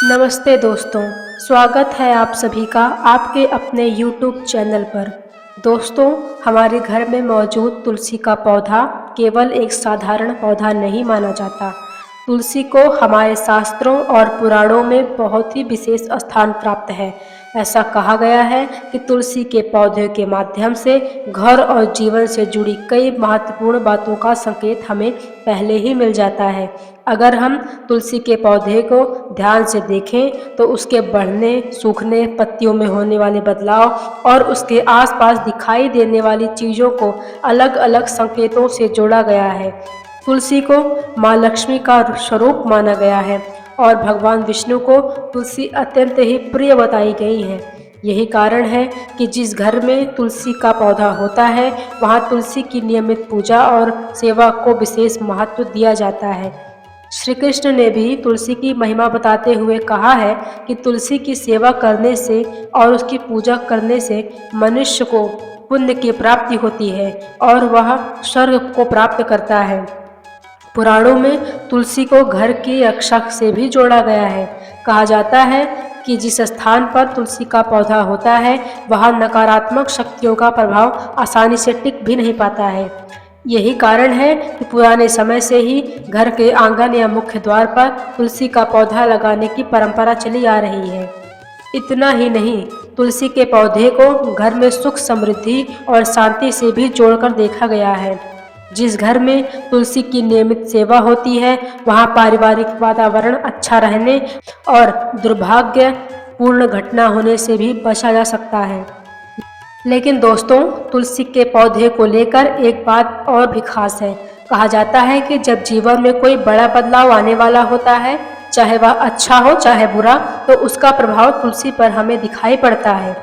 नमस्ते दोस्तों, स्वागत है आप सभी का आपके अपने YouTube चैनल पर। दोस्तों, हमारे घर में मौजूद तुलसी का पौधा केवल एक साधारण पौधा नहीं माना जाता। तुलसी को हमारे शास्त्रों और पुराणों में बहुत ही विशेष स्थान प्राप्त है। ऐसा कहा गया है कि तुलसी के पौधे के माध्यम से घर और जीवन से जुड़ी कई महत्वपूर्ण बातों का संकेत हमें पहले ही मिल जाता है। अगर हम तुलसी के पौधे को ध्यान से देखें तो उसके बढ़ने, सूखने, पत्तियों में होने वाले बदलाव और उसके आसपास दिखाई देने वाली चीज़ों को अलग-अलग संकेतों से जोड़ा गया है। तुलसी को माँ लक्ष्मी का स्वरूप माना गया है और भगवान विष्णु को तुलसी अत्यंत ही प्रिय बताई गई है। यही कारण है कि जिस घर में तुलसी का पौधा होता है, वहाँ तुलसी की नियमित पूजा और सेवा को विशेष महत्व दिया जाता है। श्री कृष्ण ने भी तुलसी की महिमा बताते हुए कहा है कि तुलसी की सेवा करने से और उसकी पूजा करने से मनुष्य को पुण्य की प्राप्ति होती है और वह स्वर्ग को प्राप्त करता है। पुराणों में तुलसी को घर की रक्षा से भी जोड़ा गया है। कहा जाता है कि जिस स्थान पर तुलसी का पौधा होता है, वहाँ नकारात्मक शक्तियों का प्रभाव आसानी से टिक भी नहीं पाता है। यही कारण है कि पुराने समय से ही घर के आंगन या मुख्य द्वार पर तुलसी का पौधा लगाने की परंपरा चली आ रही है। इतना ही नहीं, तुलसी के पौधे को घर में सुख, समृद्धि और शांति से भी जोड़कर देखा गया है। जिस घर में तुलसी की नियमित सेवा होती है, वहाँ पारिवारिक वातावरण अच्छा रहने और दुर्भाग्यपूर्ण घटना होने से भी बचा जा सकता है। लेकिन दोस्तों, तुलसी के पौधे को लेकर एक बात और भी खास है। कहा जाता है कि जब जीवन में कोई बड़ा बदलाव आने वाला होता है, चाहे वह अच्छा हो चाहे बुरा, तो उसका प्रभाव तुलसी पर हमें दिखाई पड़ता है।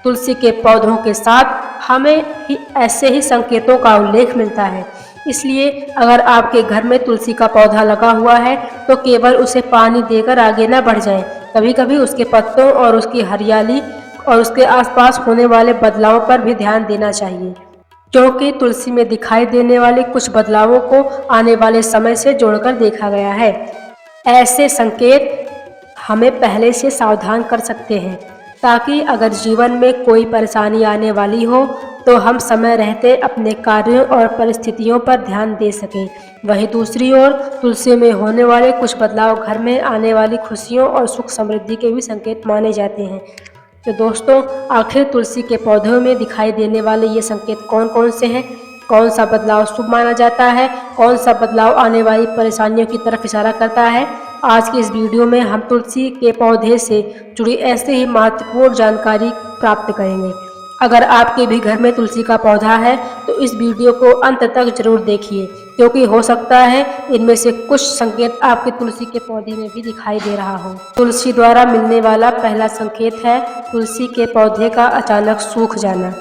तुलसी के पौधों के साथ हमें ही ऐसे ही संकेतों का उल्लेख मिलता है। इसलिए अगर आपके घर में तुलसी का पौधा लगा हुआ है, तो केवल उसे पानी देकर आगे न बढ़ जाएं। कभी-कभी उसके पत्तों और उसकी हरियाली और उसके आसपास होने वाले बदलावों पर भी ध्यान देना चाहिए, क्योंकि तुलसी में दिखाई देने वाले कुछ बदलावों को आने वाले समय से जोड़कर देखा गया है। ऐसे संकेत हमें पहले से सावधान कर सकते हैं, ताकि अगर जीवन में कोई परेशानी आने वाली हो तो हम समय रहते अपने कार्यों और परिस्थितियों पर ध्यान दे सकें। वहीं दूसरी ओर तुलसी में होने वाले कुछ बदलाव घर में आने वाली खुशियों और सुख समृद्धि के भी संकेत माने जाते हैं। तो दोस्तों, आखिर तुलसी के पौधों में दिखाई देने वाले ये संकेत कौन कौन से हैं? कौन सा बदलाव शुभ माना जाता है? कौन सा बदलाव आने वाली परेशानियों की तरफ इशारा करता है? आज की इस वीडियो में हम तुलसी के पौधे से जुड़ी ऐसे ही महत्वपूर्ण जानकारी प्राप्त करेंगे। अगर आपके भी घर में तुलसी का पौधा है तो इस वीडियो को अंत तक जरूर देखिए, क्योंकि हो सकता है इनमें से कुछ संकेत आपके तुलसी के पौधे में भी दिखाई दे रहा हो। तुलसी द्वारा मिलने वाला पहला संकेत है तुलसी के पौधे का अचानक सूख जाना।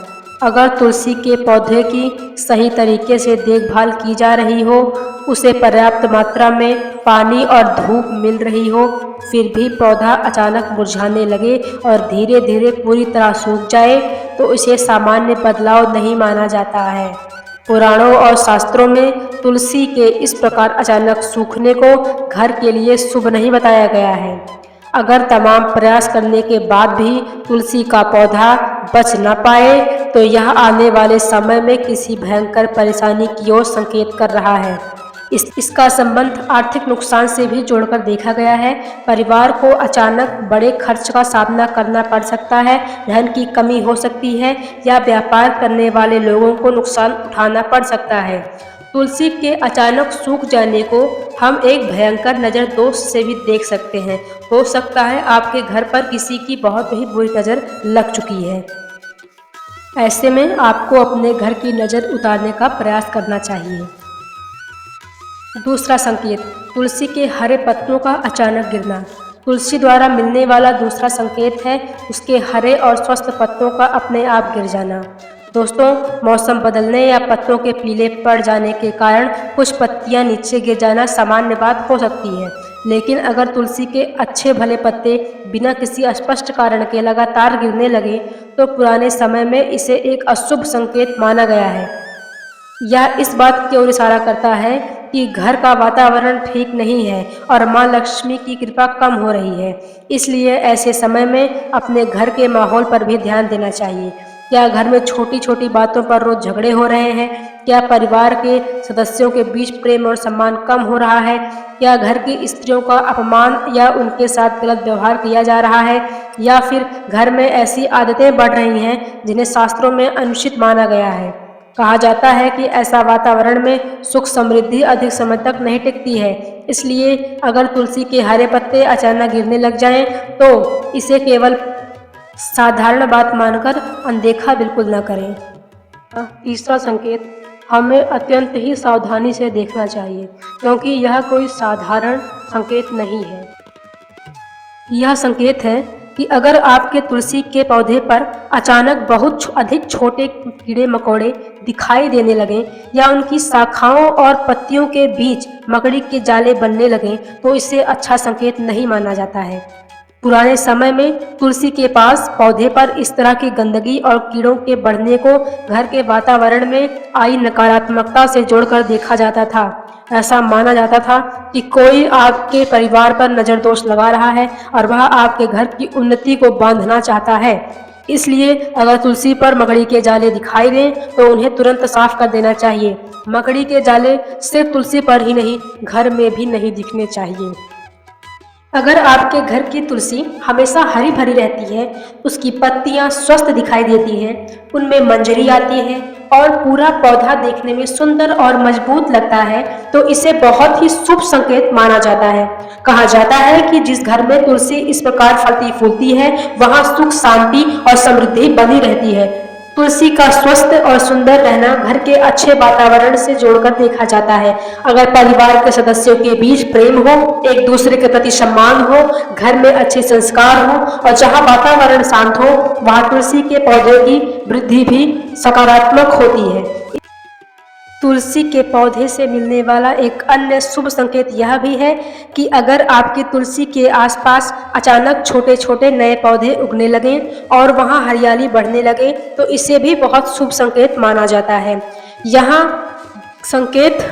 अगर तुलसी के पौधे की सही तरीके से देखभाल की जा रही हो, उसे पर्याप्त मात्रा में पानी और धूप मिल रही हो, फिर भी पौधा अचानक मुरझाने लगे और धीरे धीरे पूरी तरह सूख जाए, तो इसे सामान्य बदलाव नहीं माना जाता है। पुराणों और शास्त्रों में तुलसी के इस प्रकार अचानक सूखने को घर के लिए शुभ नहीं बताया गया है। अगर तमाम प्रयास करने के बाद भी तुलसी का पौधा बच न पाए, तो यह आने वाले समय में किसी भयंकर परेशानी की ओर संकेत कर रहा है। इसका संबंध आर्थिक नुकसान से भी जोड़कर देखा गया है। परिवार को अचानक बड़े खर्च का सामना करना पड़ सकता है, धन की कमी हो सकती है या व्यापार करने वाले लोगों को नुकसान उठाना पड़ सकता है। तुलसी के अचानक सूख जाने को हम एक भयंकर नज़र दोष से भी देख सकते हैं। हो सकता है आपके घर पर किसी की बहुत ही बुरी नज़र लग चुकी है। ऐसे में आपको अपने घर की नज़र उतारने का प्रयास करना चाहिए। दूसरा संकेत, तुलसी के हरे पत्तों का अचानक गिरना। तुलसी द्वारा मिलने वाला दूसरा संकेत है उसके हरे और स्वस्थ पत्तों का अपने आप गिर जाना। दोस्तों, मौसम बदलने या पत्तों के पीले पड़ जाने के कारण कुछ पत्तियां नीचे गिर जाना सामान्य बात हो सकती है, लेकिन अगर तुलसी के अच्छे भले पत्ते बिना किसी स्पष्ट कारण के लगातार गिरने लगे, तो पुराने समय में इसे एक अशुभ संकेत माना गया है। यह इस बात की ओर इशारा करता है कि घर का वातावरण ठीक नहीं है और माँ लक्ष्मी की कृपा कम हो रही है। इसलिए ऐसे समय में अपने घर के माहौल पर भी ध्यान देना चाहिए। क्या घर में छोटी-छोटी बातों पर रोज़ झगड़े हो रहे हैं? क्या परिवार के सदस्यों के बीच प्रेम और सम्मान कम हो रहा है? क्या घर की स्त्रियों का अपमान या उनके साथ गलत व्यवहार किया जा रहा है? या फिर घर में ऐसी आदतें बढ़ रही हैं जिन्हें शास्त्रों में अनुचित माना गया है? कहा जाता है कि ऐसा वातावरण में सुख समृद्धि अधिक समय तक नहीं टिकती है। इसलिए अगर तुलसी के हरे पत्ते अचानक गिरने लग जाएं, तो इसे केवल साधारण बात मानकर अनदेखा बिल्कुल न करें। तीसरा संकेत हमें अत्यंत ही सावधानी से देखना चाहिए, क्योंकि यह कोई साधारण संकेत नहीं है। यह संकेत है कि अगर आपके तुलसी के पौधे पर अचानक बहुत अधिक छोटे कीड़े मकोड़े दिखाई देने लगें या उनकी शाखाओं और पत्तियों के बीच मकड़ी के जाले बनने लगें, तो इसे अच्छा संकेत नहीं माना जाता है। पुराने समय में तुलसी के पास पौधे पर इस तरह की गंदगी और कीड़ों के बढ़ने को घर के वातावरण में आई नकारात्मकता से जोड़कर देखा जाता था। ऐसा माना जाता था कि कोई आपके परिवार पर नज़र दोष लगा रहा है और वह आपके घर की उन्नति को बांधना चाहता है। इसलिए अगर तुलसी पर मकड़ी के जाले दिखाई दें तो उन्हें तुरंत साफ कर देना चाहिए। मकड़ी के जाले सिर्फ तुलसी पर ही नहीं, घर में भी नहीं दिखने चाहिए। अगर आपके घर की तुलसी हमेशा हरी भरी रहती है, उसकी पत्तियां स्वस्थ दिखाई देती हैं, उनमें मंजरी आती है और पूरा पौधा देखने में सुंदर और मजबूत लगता है, तो इसे बहुत ही शुभ संकेत माना जाता है। कहा जाता है कि जिस घर में तुलसी इस प्रकार फलती फूलती है, वहां सुख शांति और समृद्धि बनी रहती है। तुलसी का स्वस्थ और सुंदर रहना घर के अच्छे वातावरण से जोड़कर देखा जाता है। अगर परिवार के सदस्यों के बीच प्रेम हो, एक दूसरे के प्रति सम्मान हो, घर में अच्छे संस्कार हो और जहां वातावरण शांत हो, वहां तुलसी के पौधे की वृद्धि भी सकारात्मक होती है। तुलसी के पौधे से मिलने वाला एक अन्य शुभ संकेत यह भी है कि अगर आपकी तुलसी के आसपास अचानक छोटे छोटे नए पौधे उगने लगें और वहां हरियाली बढ़ने लगे, तो इसे भी बहुत शुभ संकेत माना जाता है। यहाँ संकेत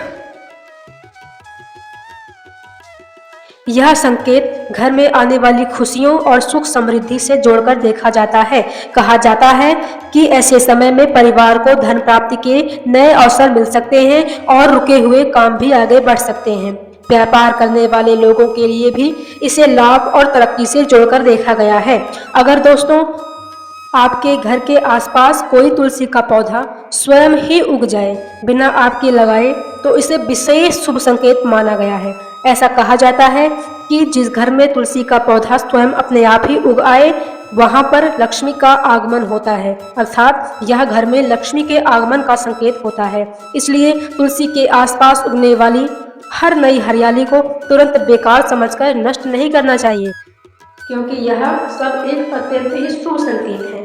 यह संकेत घर में आने वाली खुशियों और सुख समृद्धि से जोड़कर देखा जाता है। कहा जाता है कि ऐसे समय में परिवार को धन प्राप्ति के नए अवसर मिल सकते हैं और रुके हुए काम भी आगे बढ़ सकते हैं। व्यापार करने वाले लोगों के लिए भी इसे लाभ और तरक्की से जोड़कर देखा गया है। अगर दोस्तों आपके घर के आसपास कोई तुलसी का पौधा स्वयं ही उग जाए बिना आपके लगाए, तो इसे विशेष शुभ संकेत माना गया है। ऐसा कहा जाता है कि जिस घर में तुलसी का पौधा स्वयं अपने आप ही उग आए, वहां पर लक्ष्मी का आगमन होता है, अर्थात यह घर में लक्ष्मी के आगमन का संकेत होता है। इसलिए तुलसी के आसपास उगने वाली हर नई हरियाली को तुरंत बेकार समझकर नष्ट नहीं करना चाहिए, क्योंकि यह सब एक अत्यंत ही शुभ संकेत है।